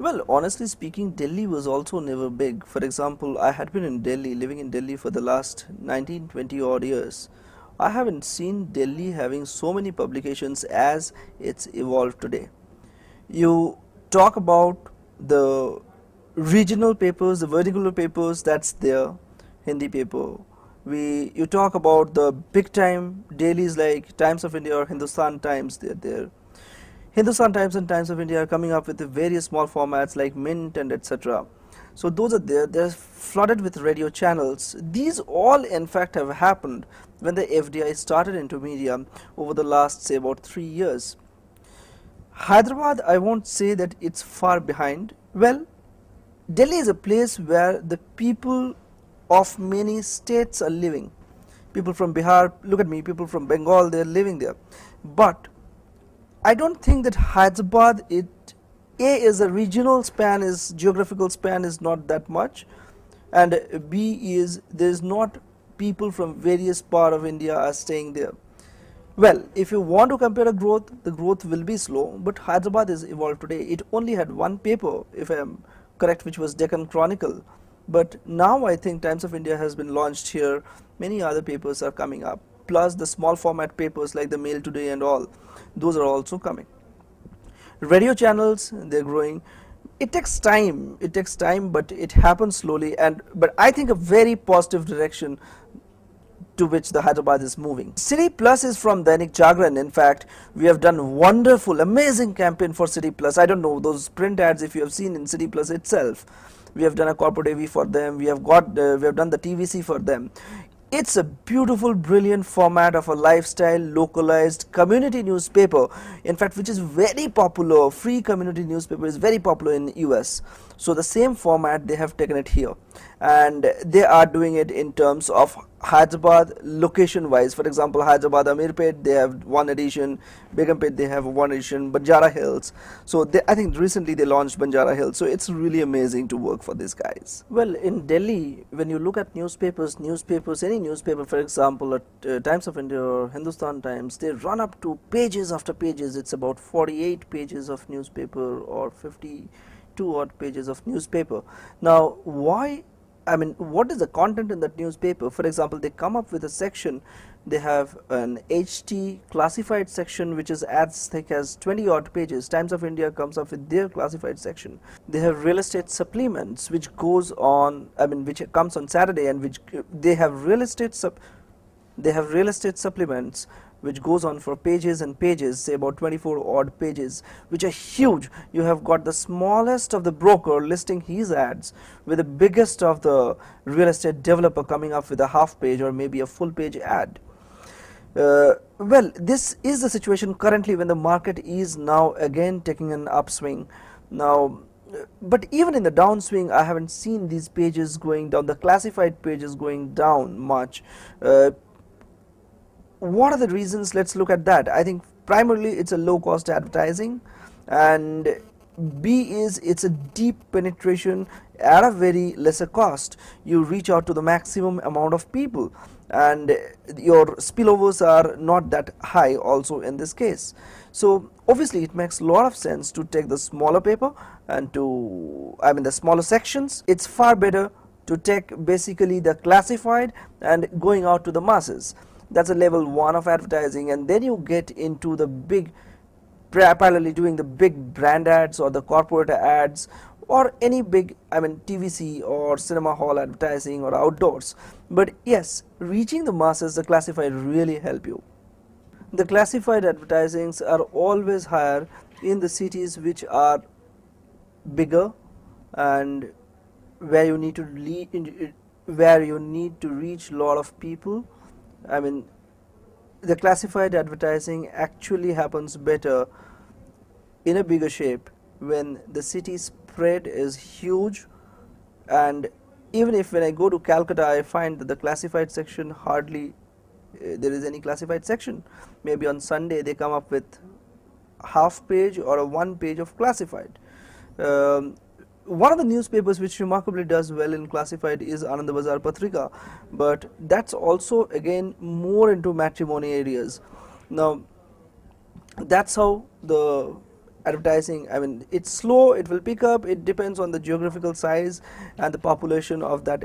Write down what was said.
Well, honestly speaking, Delhi was also never big. For example, I had been in Delhi, living in Delhi for the last 19, 20 odd years. I haven't seen Delhi having so many publications as it's evolved today. You talk about the regional papers, the vernacular papers, that's there, Hindi paper. You talk about the big time dailies like Times of India or Hindustan Times, they're there. Hindustan Times and Times of India are coming up with the various small formats like Mint and etc. So those are there. They're flooded with radio channels. These all in fact have happened when the FDI started into media over the last say about 3 years. Hyderabad, I won't say that it's far behind. Well, Delhi is a place where the people of many states are living. People from Bihar, look at me, people from Bengal, they're living there. But I don't think that Hyderabad, is a regional span, is geographical span is not that much, and B is there's not people from various part of India are staying there. Well, if you want to compare a growth, the growth will be slow, but Hyderabad is evolved today. It only had one paper, if I am correct, which was Deccan Chronicle, but now I think Times of India has been launched here. Many other papers are coming up, plus the small format papers like the Mail Today and all, those are also coming. Radio channels, they're growing. It takes time, but it happens slowly, but I think a very positive direction to which the Hyderabad is moving. City Plus is from Dainik Jagran. In fact, we have done wonderful, amazing campaign for City Plus. I don't know those print ads if you have seen in City Plus itself. We have done a corporate AV for them. We have done the TVC for them. It's a beautiful, brilliant format of a lifestyle, localized community newspaper, in fact, which is very popular. Free community newspaper is very popular in the US. So the same format, they have taken it here, and they are doing it in terms of Hyderabad location wise. For example, Hyderabad Amirpet, they have one edition, Begumpet, they have one edition, Banjara Hills. So I think recently they launched Banjara Hills. So it's really amazing to work for these guys. Well, in Delhi, when you look at newspapers, any newspaper, for example, at Times of India or Hindustan Times, they run up to pages after pages. It's about 48 pages of newspaper or 52 odd pages of newspaper. Now, what is the content in that newspaper? For example, they come up with a section. They have an HT classified section which is as thick as 20 odd pages. Times of India comes up with their classified section. They have real estate supplements which goes on, which comes on Saturday, and which they have real estate supplements which goes on for pages and pages, say about 24 odd pages, which are huge. You have got the smallest of the broker listing his ads with the biggest of the real estate developer coming up with a half page or maybe a full page ad. Well, this is the situation currently when the market is now again taking an upswing. Now, but even in the downswing, I haven't seen these pages going down, the classified pages going down much. What are the reasons? Let's look at that. I think primarily it's a low cost advertising, and B is it's a deep penetration at a very lesser cost. You reach out to the maximum amount of people, and your spillovers are not that high also in this case. So obviously it makes a lot of sense to take the smaller paper and the smaller sections. It's far better to take basically the classified and going out to the masses. That's a level 1 of advertising, and then you get into the big, parallelly doing the big brand ads or the corporate ads or any big, TVC or cinema hall advertising or outdoors. But yes, reaching the masses, the classified really help you. The classified advertisings are always higher in the cities which are bigger and where you need to reach a lot of people. The classified advertising actually happens better in a bigger shape when the city spread is huge, and even if when I go to Calcutta I find that the classified section hardly there is any classified section. Maybe on Sunday they come up with half page or a 1 page of classified. One of the newspapers which remarkably does well in classified is Anand Bazar Patrika, but that's also again more into matrimony areas. Now that's how the advertising, I mean, it's slow, it will pick up, it depends on the geographical size and the population of that